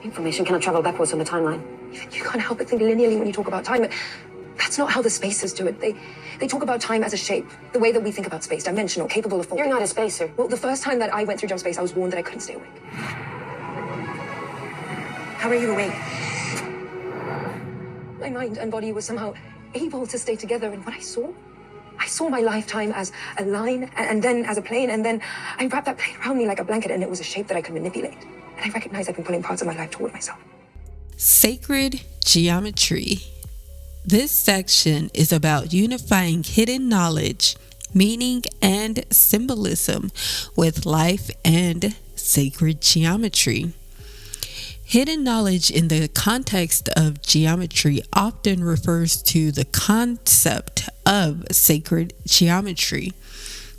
Information cannot travel backwards on the timeline. You can't help but think linearly when you talk about time. That's not how the spacers do it. They talk about time as a shape, the way that we think about space, dimensional, capable of folding. You're not a spacer. Well, the first time that I went through jump space, I was warned that I couldn't stay awake. How are you awake? My mind and body were somehow able to stay together, and what I saw my lifetime as a line, and then as a plane, and then I wrapped that plane around me like a blanket, and it was a shape that I could manipulate. And I recognized I'd been pulling parts of my life toward myself. Sacred geometry. This section is about unifying hidden knowledge, meaning, and symbolism with life and sacred geometry. Hidden knowledge in the context of geometry often refers to the concept of sacred geometry,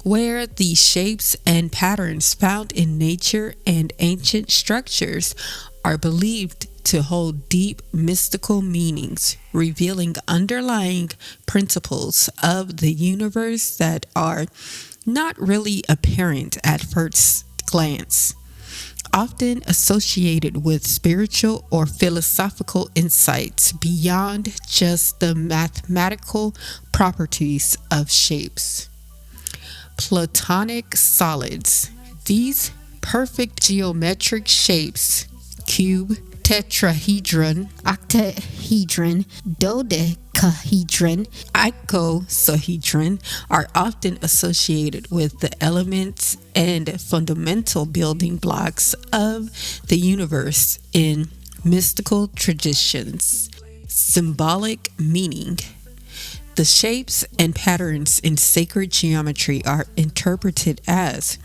where the shapes and patterns found in nature and ancient structures are believed to hold deep mystical meanings, revealing underlying principles of the universe that are not really apparent at first glance. Often associated with spiritual or philosophical insights beyond just the mathematical properties of shapes. Platonic solids. These perfect geometric shapes, cube, tetrahedron, octahedron, dodecahedron, icosahedron, are often associated with the elements and fundamental building blocks of the universe in mystical traditions. Symbolic meaning. The shapes and patterns in sacred geometry are interpreted as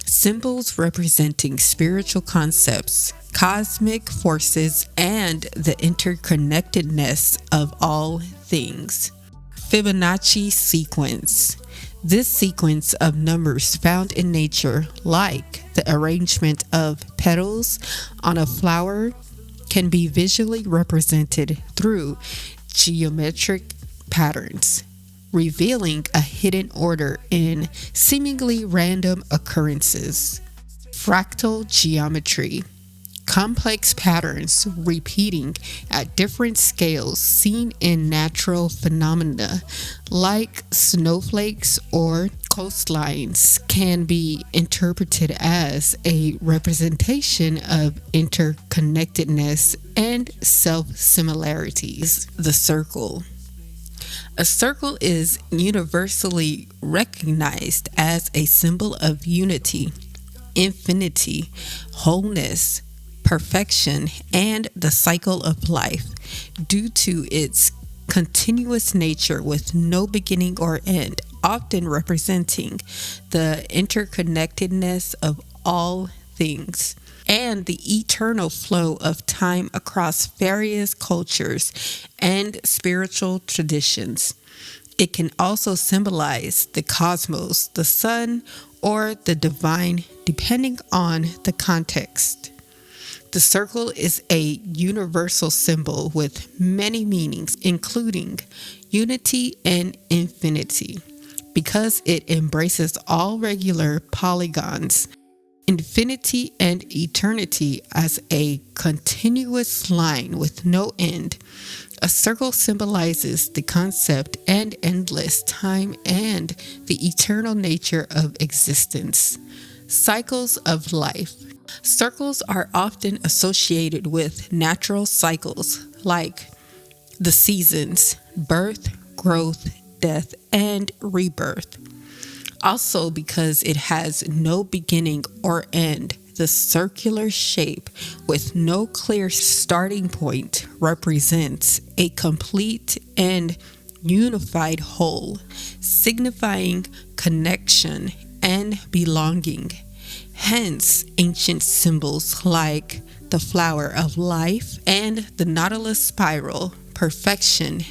symbols representing spiritual concepts, cosmic forces, and the interconnectedness of all things. Fibonacci sequence. This sequence of numbers found in nature, like the arrangement of petals on a flower, can be visually represented through geometric patterns, revealing a hidden order in seemingly random occurrences. Fractal geometry. Complex patterns repeating at different scales seen in natural phenomena like snowflakes or coastlines can be interpreted as a representation of interconnectedness and self-similarities. The circle. A circle is universally recognized as a symbol of unity, infinity, wholeness, perfection, and the cycle of life due to its continuous nature with no beginning or end, often representing the interconnectedness of all things and the eternal flow of time across various cultures and spiritual traditions. It can also symbolize the cosmos, the sun, or the divine, depending on the context. The circle is a universal symbol with many meanings, including unity and infinity, because it embraces all regular polygons, infinity and eternity as a continuous line with no end. A circle symbolizes the concept and endless time and the eternal nature of existence. Cycles of life. Circles are often associated with natural cycles like the seasons, birth, growth, death, and rebirth. Also, because it has no beginning or end, the circular shape with no clear starting point represents a complete and unified whole, signifying connection and belonging. Hence, ancient symbols like the flower of life and the nautilus spiral, perfection,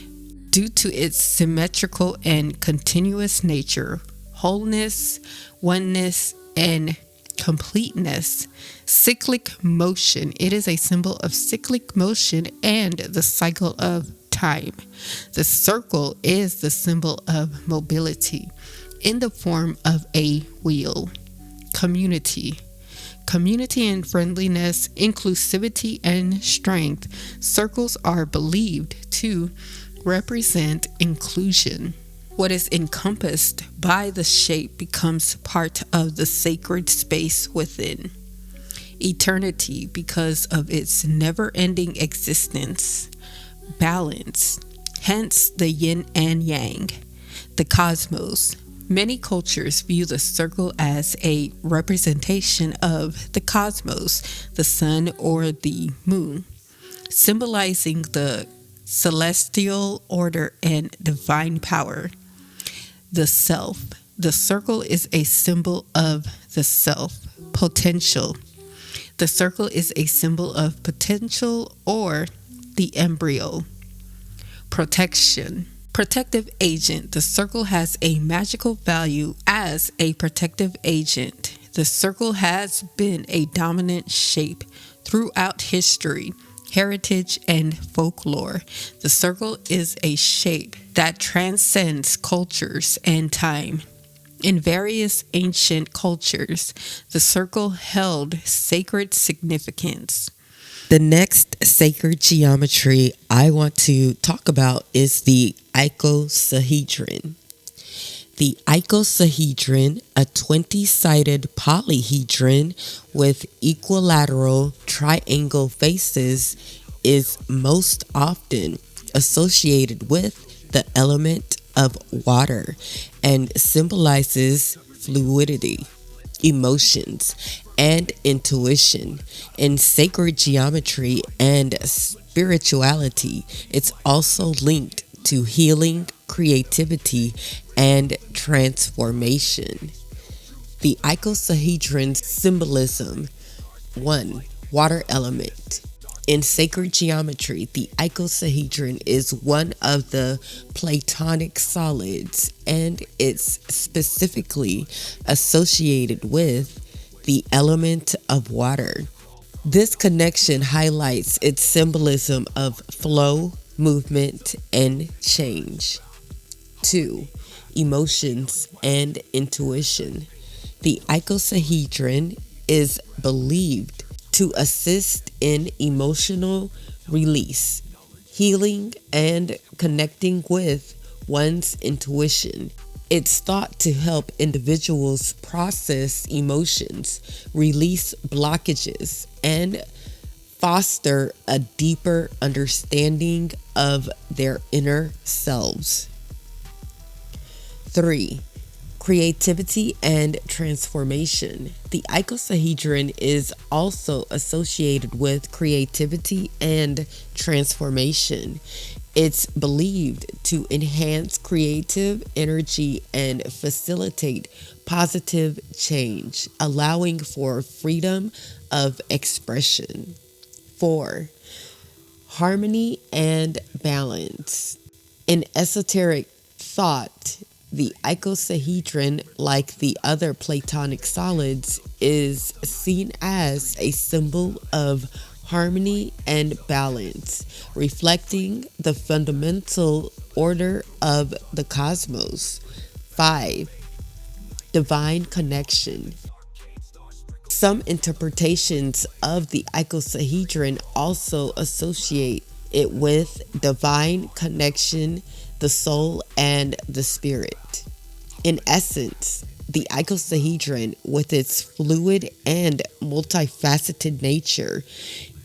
due to its symmetrical and continuous nature, wholeness, oneness, and completeness. Cyclic motion. It is a symbol of cyclic motion and the cycle of time. The circle is the symbol of mobility in the form of a wheel. Community. community and friendliness, inclusivity and strength. Circles are believed to represent inclusion. What is encompassed by the shape becomes part of the sacred space within. Eternity because of its never-ending existence. Balance, hence the yin and yang. The cosmos. Many cultures view the circle as a representation of the cosmos, the sun or the moon, symbolizing the celestial order and divine power. The self. The circle is a symbol of the self, potential. The circle is a symbol of potential or the embryo. Protection. Protective agent. The circle has a magical value as a protective agent. The circle has been a dominant shape throughout history, heritage, and folklore. The circle is a shape that transcends cultures and time. In various ancient cultures, the circle held sacred significance. The next sacred geometry I want to talk about is the icosahedron. The icosahedron, a 20-sided polyhedron with equilateral triangle faces, is most often associated with the element of water and symbolizes fluidity, emotions, and intuition. In sacred geometry and spirituality, it's also linked to healing, creativity, and transformation. The icosahedron's symbolism: 1. Water element. In sacred geometry, the icosahedron is one of the Platonic solids, and it's specifically associated with the element of water. This connection highlights its symbolism of flow, movement, and change. 2. Emotions and intuition. The icosahedron is believed to assist in emotional release, healing, and connecting with one's intuition. It's thought to help individuals process emotions, release blockages, and foster a deeper understanding of their inner selves. 3. Creativity and transformation. The icosahedron is also associated with creativity and transformation. It's believed to enhance creative energy and facilitate positive change, allowing for freedom of expression. 4. Harmony and balance. In esoteric thought, the icosahedron, like the other Platonic solids, is seen as a symbol of harmony and balance, reflecting the fundamental order of the cosmos. 5. Divine connection. Some interpretations of the icosahedron also associate it with divine connection, the soul, and the spirit. In essence, the icosahedron, with its fluid and multifaceted nature,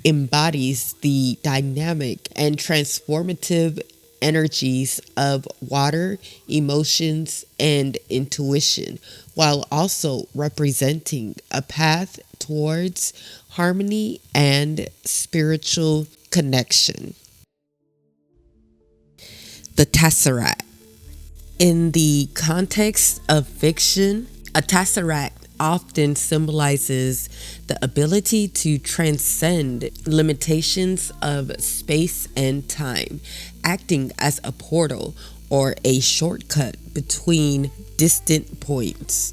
embodies the dynamic and transformative energies of water, emotions, and intuition, while also representing a path towards harmony and spiritual connection. The tesseract. In the context of fiction, a tesseract often symbolizes the ability to transcend limitations of space and time, acting as a portal or a shortcut between distant points.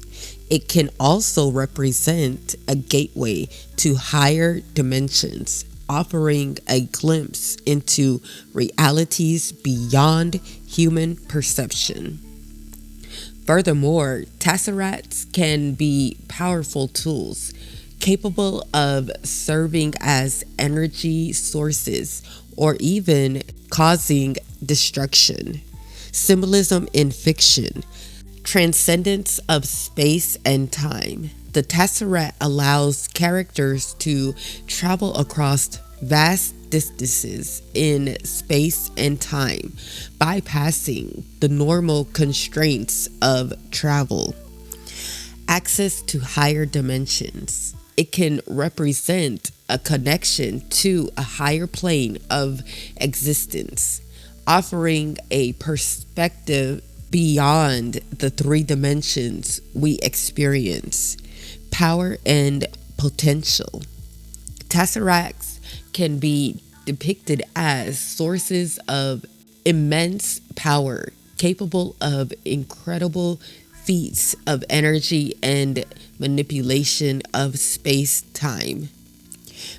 It can also represent a gateway to higher dimensions, offering a glimpse into realities beyond human perception. Furthermore, tesseracts can be powerful tools, capable of serving as energy sources or even causing destruction. Symbolism in fiction. Transcendence of space and time. The Tesseract allows characters to travel across vast distances in space and time, bypassing the normal constraints of travel. Access to higher dimensions. It can represent a connection to a higher plane of existence, offering a perspective beyond the three dimensions we experience. Power and potential. Tesseracts can be depicted as sources of immense power, capable of incredible feats of energy and manipulation of space-time.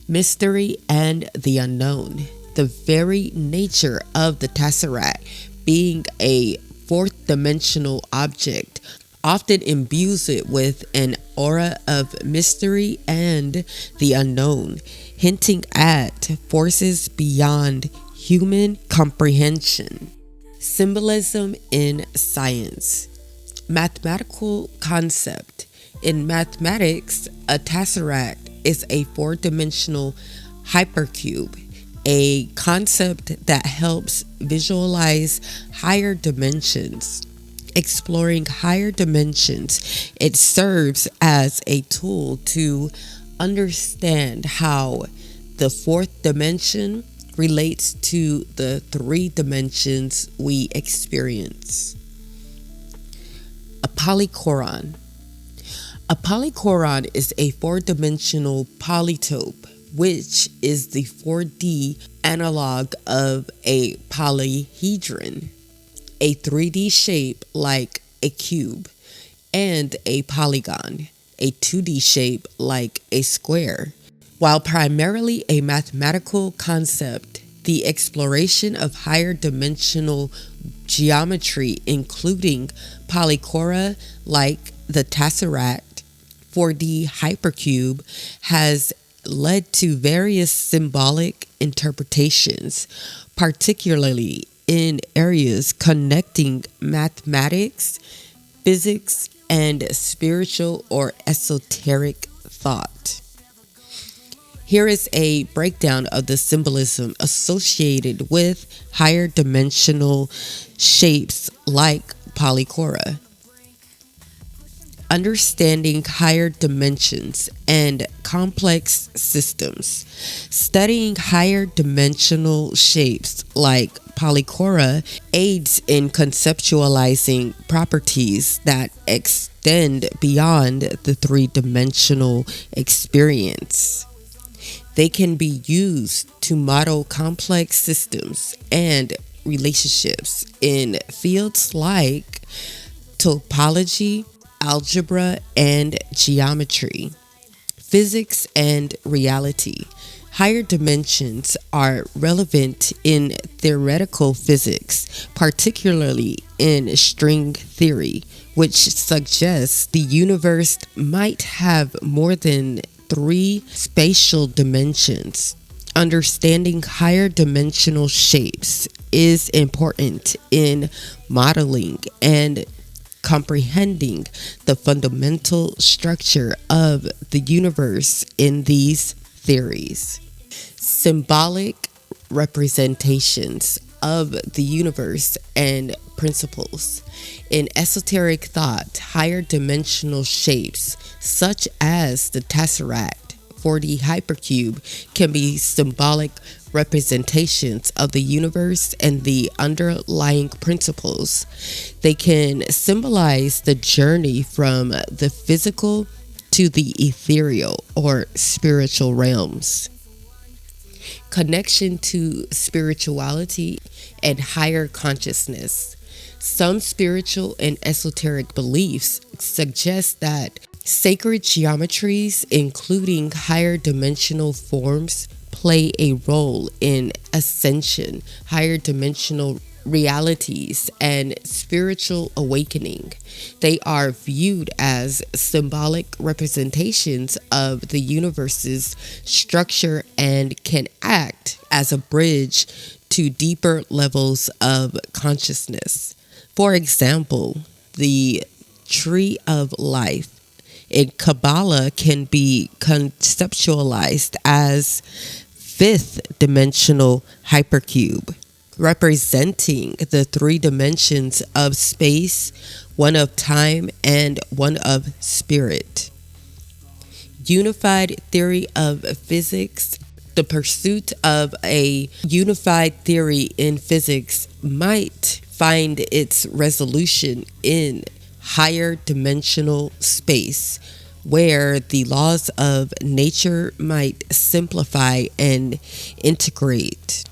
Mystery and the unknown. The very nature of the Tesseract being a fourth-dimensional object often imbues it with an aura of mystery and the unknown, hinting at forces beyond human comprehension. Symbolism in science. Mathematical concept. In mathematics, a tesseract is a four-dimensional hypercube, a concept that helps visualize higher dimensions. Exploring higher dimensions, it serves as a tool to understand how the fourth dimension relates to the three dimensions we experience. A polychoron. A polychoron is a four-dimensional polytope, which is the 4D analog of a polyhedron, a 3D shape like a cube, and a polygon, a 2D shape like a square. While primarily a mathematical concept, the exploration of higher dimensional geometry, including polychora like the tesseract, 4D hypercube, has led to various symbolic interpretations, particularly in areas connecting mathematics, physics, and spiritual or esoteric thought. Here is a breakdown of the symbolism associated with higher dimensional shapes like polychora. Understanding higher dimensions and complex systems. Studying higher dimensional shapes like polychora aids in conceptualizing properties that extend beyond the three-dimensional experience. They can be used to model complex systems and relationships in fields like topology, algebra, and geometry. Physics and reality. Higher dimensions are relevant in theoretical physics, particularly in string theory, which suggests the universe might have more than three spatial dimensions. Understanding higher dimensional shapes is important in modeling and comprehending the fundamental structure of the universe in these theories. Symbolic representations of the universe and principles. In esoteric thought, higher dimensional shapes, such as the tesseract, 4D hypercube, can be symbolic representations of the universe and the underlying principles. They can symbolize the journey from the physical to the ethereal or spiritual realms. Connection to spirituality and higher consciousness. Some spiritual and esoteric beliefs suggest that sacred geometries, including higher dimensional forms, play a role in ascension, higher dimensional realities and spiritual awakening. They are viewed as symbolic representations of the universe's structure and can act as a bridge to deeper levels of consciousness. For example, the tree of life in Kabbalah can be conceptualized as fifth dimensional hypercube, representing the three dimensions of space, one of time and one of spirit. Unified theory of physics. The pursuit of a unified theory in physics might find its resolution in higher dimensional space, where the laws of nature might simplify and integrate.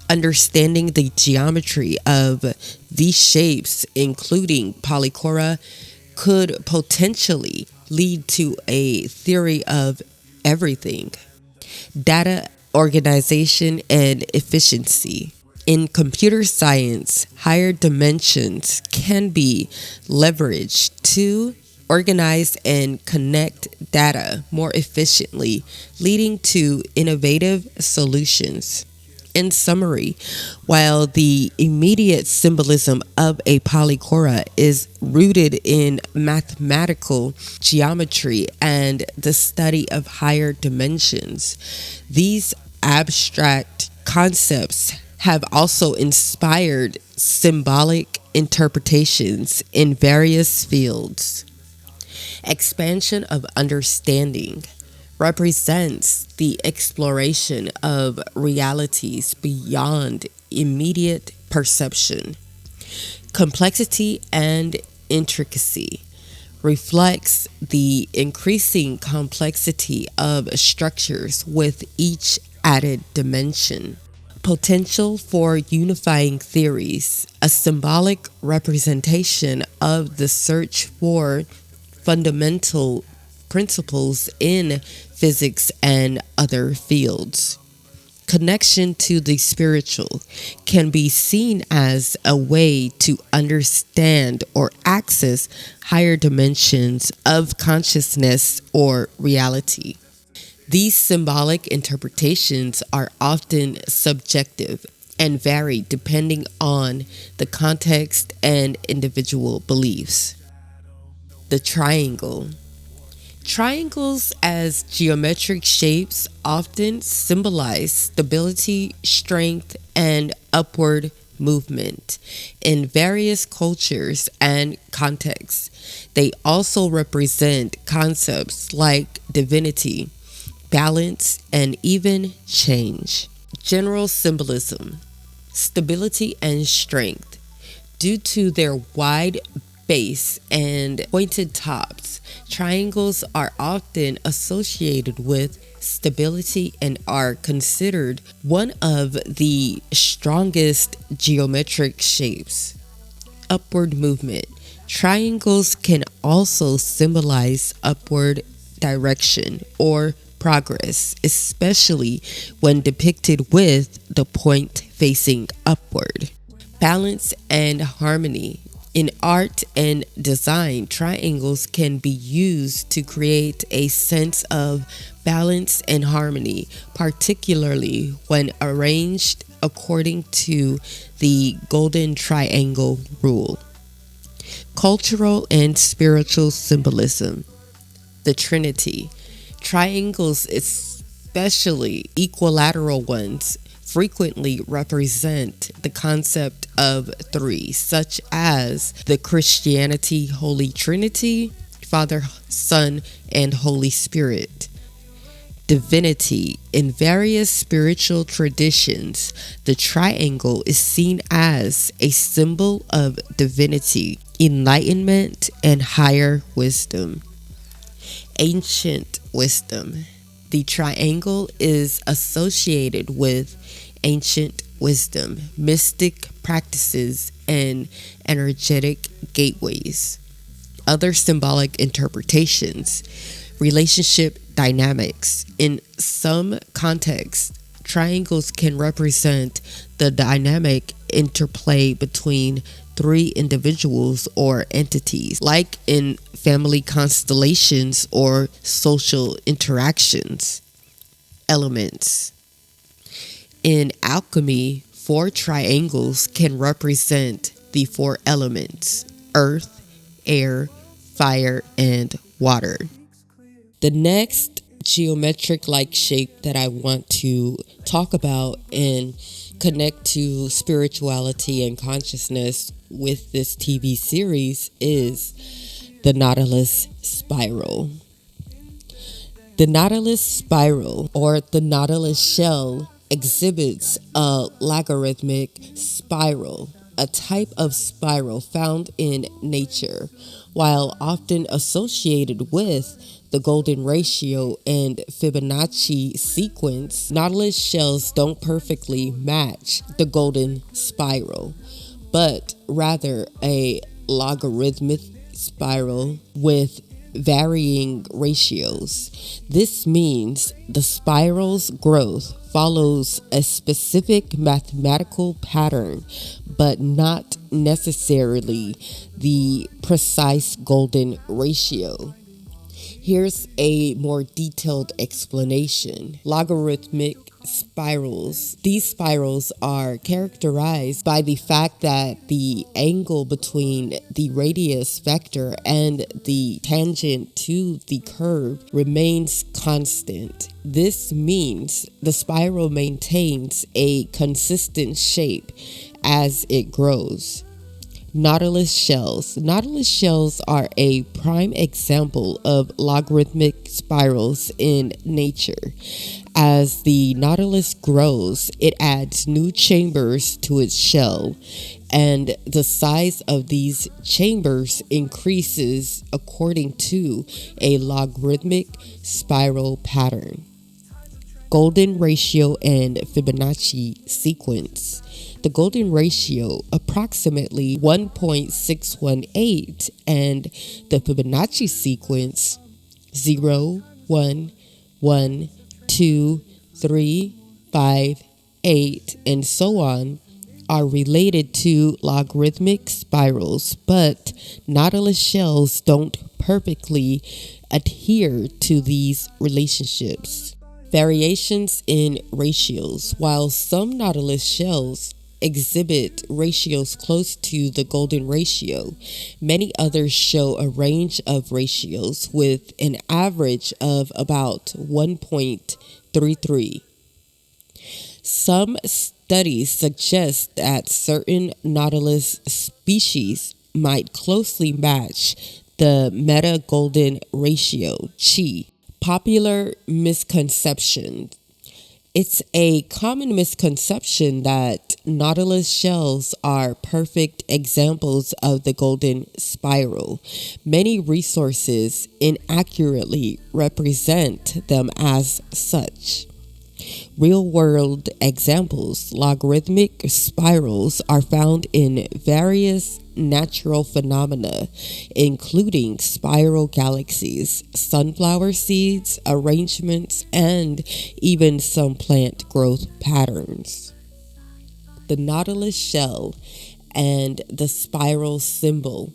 Understanding the geometry of these shapes, including polychora, could potentially lead to a theory of everything. Data organization and efficiency. In computer science, higher dimensions can be leveraged to organize and connect data more efficiently, leading to innovative solutions. In summary, while the immediate symbolism of a polychora is rooted in mathematical geometry and the study of higher dimensions, these abstract concepts have also inspired symbolic interpretations in various fields. Expansion of understanding represents the exploration of realities beyond immediate perception. Complexity and intricacy reflects the increasing complexity of structures with each added dimension. Potential for unifying theories, a symbolic representation of the search for fundamental principles in physics and other fields. Connection to the spiritual can be seen as a way to understand or access higher dimensions of consciousness or reality. These symbolic interpretations are often subjective and vary depending on the context and individual beliefs. The triangle. Triangles as geometric shapes often symbolize stability, strength, and upward movement. In various cultures and contexts, they also represent concepts like divinity, balance, and even change. General symbolism, stability and strength. Due to their wide base and pointed tops, triangles are often associated with stability and are considered one of the strongest geometric shapes. Upward movement. Triangles can also symbolize upward direction or progress, especially when depicted with the point facing upward. Balance and harmony. In art and design, triangles can be used to create a sense of balance and harmony, particularly when arranged according to the golden triangle rule. Cultural and spiritual symbolism. The Trinity. Triangles, especially equilateral ones, frequently represent the concept of three, such as the Christianity Holy Trinity, Father, Son, and Holy Spirit. Divinity. In various spiritual traditions, the triangle is seen as a symbol of divinity, enlightenment, and higher wisdom. Ancient wisdom. The triangle is associated with ancient wisdom, mystic practices, and energetic gateways. Other symbolic interpretations. Relationship dynamics. In some contexts, triangles can represent the dynamic interplay between three individuals or entities, like in family constellations or social interactions. Elements. In alchemy, 4 triangles can represent the 4 elements: earth, air, fire, and water. The next geometric-like shape that I want to talk about and connect to spirituality and consciousness with this TV series is the Nautilus spiral. The Nautilus spiral, or the Nautilus shell, exhibits a logarithmic spiral, a type of spiral found in nature. While often associated with the golden ratio and Fibonacci sequence, Nautilus shells don't perfectly match the golden spiral, but rather a logarithmic spiral with varying ratios. This means the spiral's growth follows a specific mathematical pattern, but not necessarily the precise golden ratio. Here's a more detailed explanation. Logarithmic spirals. These spirals are characterized by the fact that the angle between the radius vector and the tangent to the curve remains constant. This means the spiral maintains a consistent shape as it grows. Nautilus shells. Nautilus shells are a prime example of logarithmic spirals in nature. As the nautilus grows, it adds new chambers to its shell, and the size of these chambers increases according to a logarithmic spiral pattern. Golden ratio and Fibonacci sequence. The golden ratio, approximately 1.618, and the Fibonacci sequence 0, 1, 1, 2, 3, 5, 8, and so on, are related to logarithmic spirals, but nautilus shells don't perfectly adhere to these relationships. Variations in ratios. While some nautilus shells exhibit ratios close to the golden ratio, many others show a range of ratios with an average of about 1.33. Some studies suggest that certain nautilus species might closely match the meta-golden ratio, chi. Popular misconception. It's a common misconception that nautilus shells are perfect examples of the golden spiral. Many resources inaccurately represent them as such. Real-world examples. Logarithmic spirals are found in various natural phenomena, including spiral galaxies, sunflower seeds, arrangements, and even some plant growth patterns. The nautilus shell and the spiral symbol,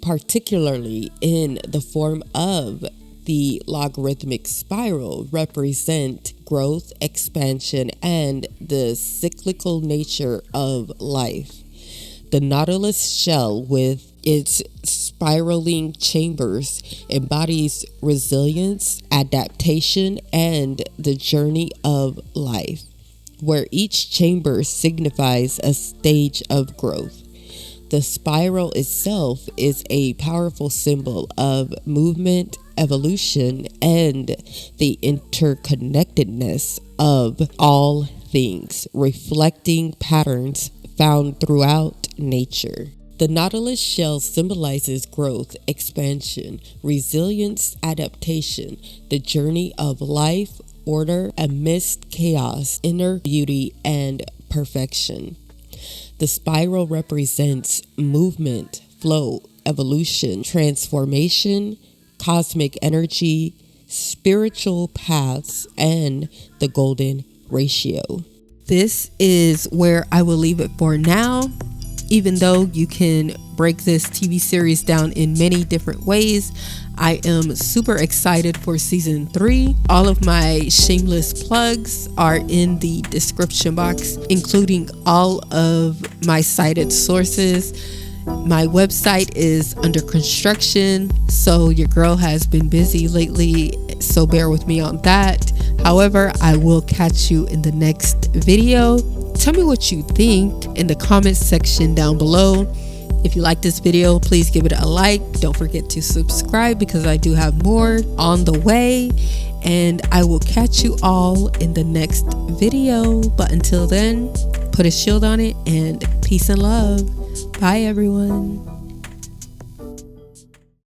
particularly in the form of the logarithmic spiral, represent growth, expansion, and the cyclical nature of life. The nautilus shell, with its spiraling chambers, embodies resilience, adaptation, and the journey of life, where each chamber signifies a stage of growth. The spiral itself is a powerful symbol of movement, evolution, and the interconnectedness of all things, reflecting patterns found throughout nature. The nautilus shell symbolizes growth, expansion, resilience, adaptation, the journey of life, order amidst chaos, inner beauty, and perfection. The spiral represents movement, flow, evolution, transformation, cosmic energy, spiritual paths, and the golden ratio. This is where I will leave it for now. Even though you can break this TV series down in many different ways, I am super excited for season 3. All of my shameless plugs are in the description box, including all of my cited sources. My website is under construction, so your girl has been busy lately, so bear with me on that. However, I will catch you in the next video. Tell me what you think in the comments section down below. If you like this video, please give it a like. Don't forget to subscribe because I do have more on the way. And I will catch you all in the next video. But until then, put a shield on it and peace and love. Bye, everyone.